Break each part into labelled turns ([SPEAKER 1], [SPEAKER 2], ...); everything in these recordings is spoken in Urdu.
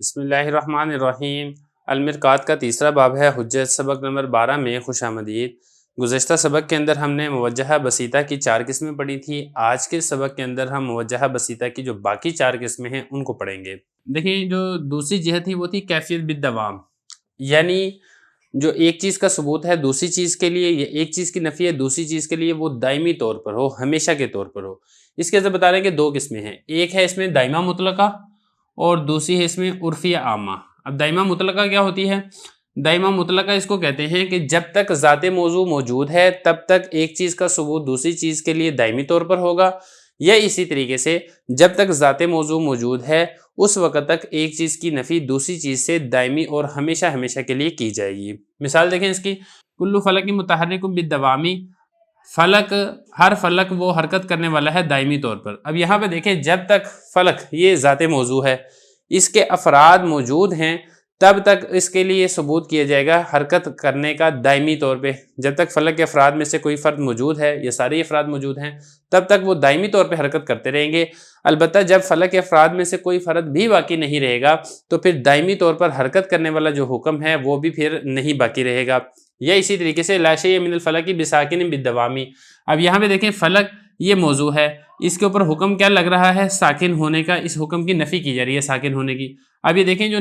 [SPEAKER 1] بسم اللہ الرحمن الرحیم۔ المرقات کا تیسرا باب ہے حجت، سبق نمبر 12 میں خوش آمدید۔ گزشتہ سبق کے اندر ہم نے موجہ بسیطہ کی 4 قسمیں پڑھی تھی۔ آج کے سبق کے اندر ہم موجہ بسیطہ کی جو باقی 4 قسمیں ہیں ان کو پڑھیں گے۔ دیکھیں، جو دوسری جہت تھی وہ تھی کیفیت بالدوام، یعنی جو ایک چیز کا ثبوت ہے دوسری چیز کے لیے، یا ایک چیز کی نفی ہے دوسری چیز کے لیے، وہ دائمی طور پر ہو، ہمیشہ کے طور پر ہو۔ اس کے اندر بتا رہے ہیں کہ 2 قسمیں ہیں، ایک ہے اس میں دائمہ مطلقہ اور دوسری ہے اس میں عرفیہ عامہ۔ اب دائمہ مطلقہ کیا ہوتی ہے؟ دائمہ مطلقہ اس کو کہتے ہیں کہ جب تک ذات موضوع موجود ہے تب تک ایک چیز کا ثبوت دوسری چیز کے لیے دائمی طور پر ہوگا، یا اسی طریقے سے جب تک ذات موضوع موجود ہے اس وقت تک ایک چیز کی نفی دوسری چیز سے دائمی اور ہمیشہ ہمیشہ کے لیے کی جائے گی۔ مثال دیکھیں اس کی، کل فلک متحرک بالدوامی، فلک، ہر فلک وہ حرکت کرنے والا ہے دائمی طور پر۔ اب یہاں پہ دیکھیں، جب تک فلک، یہ ذات موضوع ہے، اس کے افراد موجود ہیں تب تک اس کے لیے ثبوت کیا جائے گا حرکت کرنے کا دائمی طور پہ۔ جب تک فلک کے افراد میں سے کوئی فرد موجود ہے یا سارے افراد موجود ہیں تب تک وہ دائمی طور پہ حرکت کرتے رہیں گے۔ البتہ جب فلک کے افراد میں سے کوئی فرد بھی باقی نہیں رہے گا تو پھر دائمی طور پر حرکت کرنے والا جو حکم ہے وہ بھی پھر نہیں باقی رہے گا۔ یا اسی طریقے سے لا شیء من الفلک بساکن بالدوامی۔ اب یہاں پہ دیکھیں، فلک یہ موضوع ہے، اس کے اوپر حکم کیا لگ رہا ہے؟ ساکن ہونے کا۔ اس حکم کی نفی کی جا رہی ہے ساکن ہونے کی۔ اب یہ دیکھیں، جو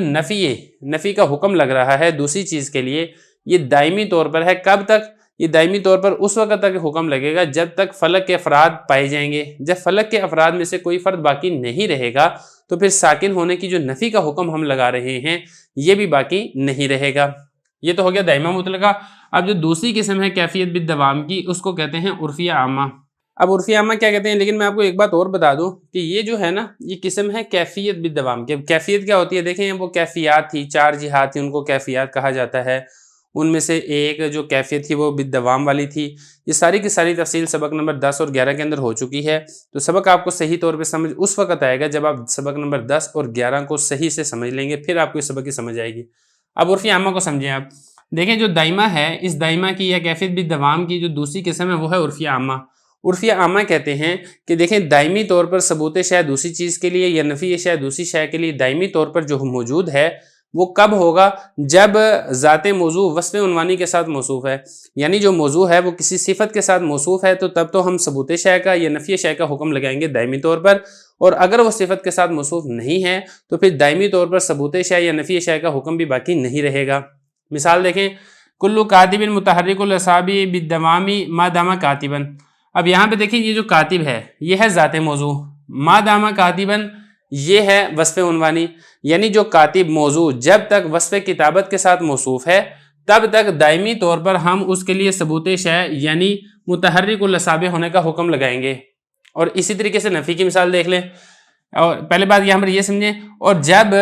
[SPEAKER 1] نفی کا حکم لگ رہا ہے دوسری چیز کے لیے، یہ دائمی طور پر ہے۔ کب تک؟ یہ دائمی طور پر اس وقت تک حکم لگے گا جب تک فلک کے افراد پائے جائیں گے۔ جب فلک کے افراد میں سے کوئی فرد باقی نہیں رہے گا تو پھر ساکن ہونے کی جو نفی کا حکم ہم لگا رہے ہیں یہ بھی باقی نہیں رہے گا۔ یہ تو ہو گیا دائمہ مطلقہ۔ اب جو دوسری قسم ہے کیفیت بالدوام کی، اس کو کہتے ہیں عرفیہ عامہ۔ اب عرفیہ عامہ کیا کہتے ہیں؟ لیکن میں آپ کو ایک بات اور بتا دوں کہ یہ جو ہے نا، یہ قسم ہے کیفیت بالدوام کی۔ کیفیت کیا ہوتی ہے؟ دیکھیں، وہ کیفیات تھی، 4 جہات تھی، ان کو کیفیات کہا جاتا ہے۔ ان میں سے ایک جو کیفیت تھی وہ بالدوام والی تھی۔ یہ ساری کی ساری تفصیل سبق نمبر 10 اور 11 کے اندر ہو چکی ہے، تو سبق آپ کو صحیح طور پہ سمجھ اس وقت آئے گا جب آپ سبق نمبر 10 اور 11 کو صحیح سے سمجھ لیں گے، پھر آپ کو اس سبق کی سمجھ آئے گی۔ اب عرفیہ عامہ کو سمجھیں آپ۔ دیکھیں، جو دائمہ ہے، اس دائمہ کی یا کیفیت بالدوام کی جو دوسری قسم ہے وہ ہے عرفیہ عامہ۔ عرفیہ عامہ کہتے ہیں کہ دیکھیں، دائمی طور پر ثبوت شے دوسری چیز کے لیے یا نفی شے دوسری شے کے لیے دائمی طور پر جو موجود ہے وہ کب ہوگا؟ جب ذات موضوع وصف عنوانی کے ساتھ موصوف ہے، یعنی جو موضوع ہے وہ کسی صفت کے ساتھ موصوف ہے تو تب تو ہم ثبوت شے کا یا نفی شے کا حکم لگائیں گے دائمی طور پر، اور اگر وہ صفت کے ساتھ موصوف نہیں ہے تو پھر دائمی طور پر ثبوت شے یا نفی شے کا حکم بھی باقی نہیں رہے گا۔ مثال دیکھیں، کل کاتب متحرک الاعصاب بالدوام ما دام کاتبا۔ اب یہاں پہ دیکھیں، یہ جو کاتب ہے یہ ہے ذات موضوع، ما دام کاتبا یہ ہے وصف عنوانی، یعنی جو کاتب موضوع جب تک وصف کتابت کے ساتھ موصوف ہے تب تک دائمی طور پر ہم اس کے لیے ثبوت شے یعنی متحرک الاعصاب ہونے کا حکم لگائیں گے۔ اور اسی طریقے سے نفی کی مثال دیکھ لیں، اور پہلے بات یہاں پر یہ سمجھیں، اور جب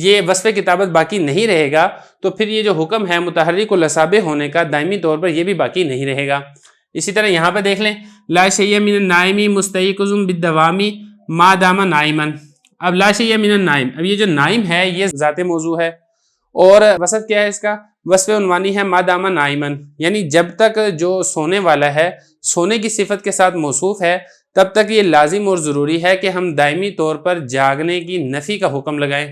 [SPEAKER 1] یہ وصف کتابت باقی نہیں رہے گا تو پھر یہ جو حکم ہے متحرک الاعصاب ہونے کا دائمی طور پر یہ بھی باقی نہیں رہے گا۔ اسی طرح یہاں پہ دیکھ لیں، لا شیء من النائم مستيقظ بالدوام ما دام نائما۔ اب لا شیء من النائم، اب یہ جو نائم ہے یہ ذات موضوع ہے، اور وصف کیا ہے اس کا؟ وصف عنوانی ہے ما دام نائما، یعنی جب تک جو سونے والا ہے سونے کی صفت کے ساتھ موصوف ہے تب تک یہ لازم اور ضروری ہے کہ ہم دائمی طور پر جاگنے کی نفی کا حکم لگائیں،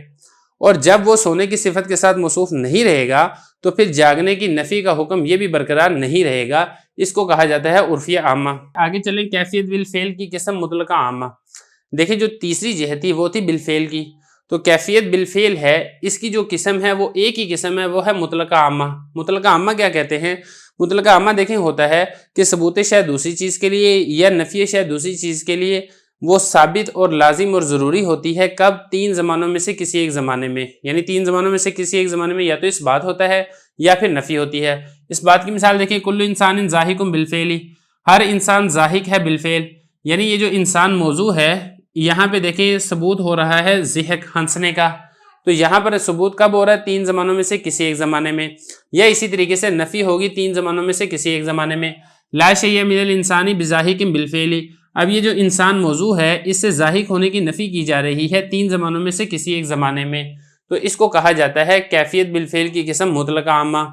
[SPEAKER 1] اور جب وہ سونے کی صفت کے ساتھ موصوف نہیں رہے گا تو پھر جاگنے کی نفی کا حکم یہ بھی برقرار نہیں رہے گا۔ اس کو کہا جاتا ہے عرفیہ عامہ۔ آگے چلیں، کیفیت بالفعل کی قسم مطلقہ عامہ۔ دیکھیں، جو تیسری جہت تھی وہ تھی بالفعل کی، تو کیفیت بالفعل ہے، اس کی جو قسم ہے وہ ایک ہی قسم ہے، وہ ہے مطلقہ عامہ۔ مطلقہ عامہ کیا کہتے ہیں؟ مطلقہ عامہ دیکھیں ہوتا ہے کہ ثبوت شے دوسری چیز کے لیے یا نفی شے دوسری چیز کے لیے وہ ثابت اور لازم اور ضروری ہوتی ہے۔ کب؟ 3 زمانوں میں سے کسی ایک زمانے میں، یعنی 3 زمانوں میں سے کسی ایک زمانے میں یا تو اس بات ہوتا ہے یا پھر نفی ہوتی ہے۔ اس بات کی مثال دیکھیں، کل انسان ضاحک بالفعل، ہر انسان ضاحک ہے بالفعل، یعنی یہ جو انسان موضوع ہے یہاں پہ دیکھیں ثبوت ہو رہا ہے ضحک، ہنسنے کا، تو یہاں پر ثبوت کب ہو رہا ہے؟ 3 زمانوں میں سے کسی ایک زمانے میں، یا اسی طریقے سے نفی ہوگی 3 زمانوں میں سے کسی ایک زمانے میں۔ لا شیء من الانسان بضاحک بالفعل، اب یہ جو انسان موضوع ہے اس سے ضاحک ہونے کی نفی کی جا رہی ہے 3 زمانوں میں سے کسی ایک زمانے میں، تو اس کو کہا جاتا ہے کیفیت بالفعل کی قسم مطلقہ عامہ۔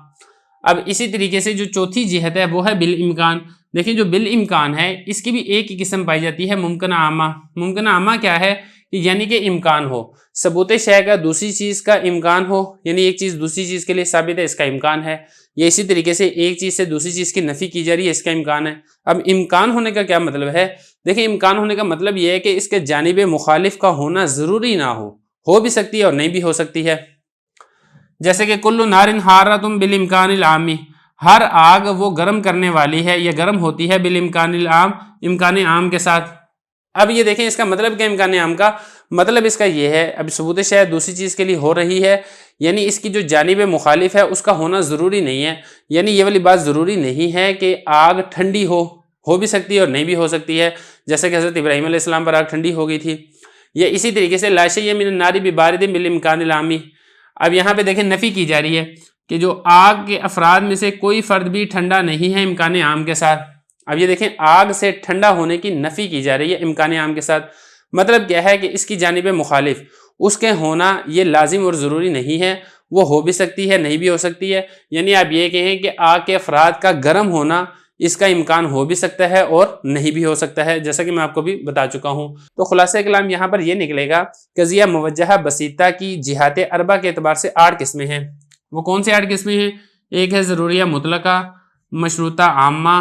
[SPEAKER 1] اب اسی طریقے سے جو چوتھی جہت ہے وہ ہے بالامکان۔ دیکھیں، جو بالامکان ہے اس کی بھی ایک ہی قسم پائی جاتی ہے ممکنہ عامہ۔ ممکنہ عامہ کیا ہے یعنی کہ امکان ہو. ثبوت شے کا دوسری چیز کا امکان ہو، یعنی ایک چیز دوسری چیز کے لیے ثابت ہے، اس کا امکان ہے. یا اسی طریقے سے ایک چیز سے دوسری چیز کی نفی کی جا رہی ہے، اس کا امکان ہے. اب امکان ہونے کا کیا مطلب ہے؟ دیکھیں امکان ہونے کا مطلب یہ ہے کہ اس کے جانب مخالف کا ہونا ضروری نہ ہو بھی سکتی ہے اور نہیں بھی ہو سکتی ہے. جیسے کہ کل نار حارۃ بالامکان العام، ہر آگ وہ گرم کرنے والی ہے یا گرم ہوتی ہے بالامکان العام، امکان عام کے ساتھ. اب یہ دیکھیں اس کا مطلب کیا امکان عام کا؟ مطلب اس کا یہ ہے، اب ثبوت شے دوسری چیز کے لیے ہو رہی ہے، یعنی اس کی جو جانب مخالف ہے اس کا ہونا ضروری نہیں ہے. یعنی یہ والی بات ضروری نہیں ہے کہ آگ ٹھنڈی ہو بھی سکتی ہے اور نہیں بھی ہو سکتی ہے، جیسے کہ حضرت ابراہیم علیہ السلام پر آگ ٹھنڈی ہو گئی تھی. یا اسی طریقے سے لا شیء من النار ببارد بالامکان العام. اب یہاں پہ دیکھیں نفی کی جا رہی ہے کہ جو آگ کے افراد میں سے کوئی فرد بھی ٹھنڈا نہیں ہے امکان عام کے ساتھ. اب یہ دیکھیں آگ سے ٹھنڈا ہونے کی نفی کی جا رہی ہے امکان عام کے ساتھ. مطلب کیا ہے کہ اس کی جانب مخالف اس کے ہونا یہ لازم اور ضروری نہیں ہے، وہ ہو بھی سکتی ہے نہیں بھی ہو سکتی ہے. یعنی آپ یہ کہیں کہ آگ کے افراد کا گرم ہونا اس کا امکان ہو بھی سکتا ہے اور نہیں بھی ہو سکتا ہے، جیسا کہ میں آپ کو بھی بتا چکا ہوں. تو خلاصہ کلام یہاں پر یہ نکلے گا قضیہ موجہہ بسیطہ کی جہات اربع کے اعتبار سے 8 قسمیں ہیں. وہ کون سے 8 قسمیں ہیں؟ ایک ہے ضروریہ مطلقہ، مشروطہ عامہ،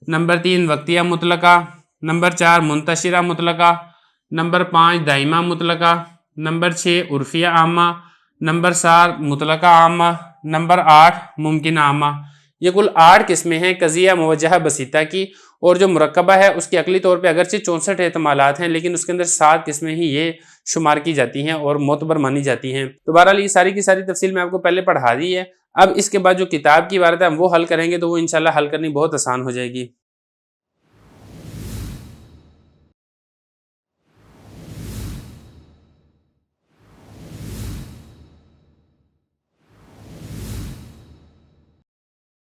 [SPEAKER 1] نمبر 3 وقتیہ مطلقہ، نمبر 4 منتشرہ مطلقہ، نمبر 5 دائمہ مطلقہ، نمبر 6 عرفیہ عامہ، نمبر 7 مطلقہ عامہ، نمبر 8 ممکنہ عامہ. یہ کل 8 قسمیں ہیں قضیہ موجہہ بسیطہ کی، اور جو مرکبہ ہے اس کی عقلی طور پہ اگرچہ 64 احتمالات ہیں لیکن اس کے اندر 7 قسمیں ہی یہ شمار کی جاتی ہیں اور معتبر مانی جاتی ہیں. تو بہرحال یہ ساری کی ساری تفصیل میں آپ کو پہلے پڑھا دی ہے. اب اس کے بعد جو کتاب کی عبارت ہے ہم وہ حل کریں گے، تو وہ انشاءاللہ حل کرنی بہت آسان ہو جائے گی.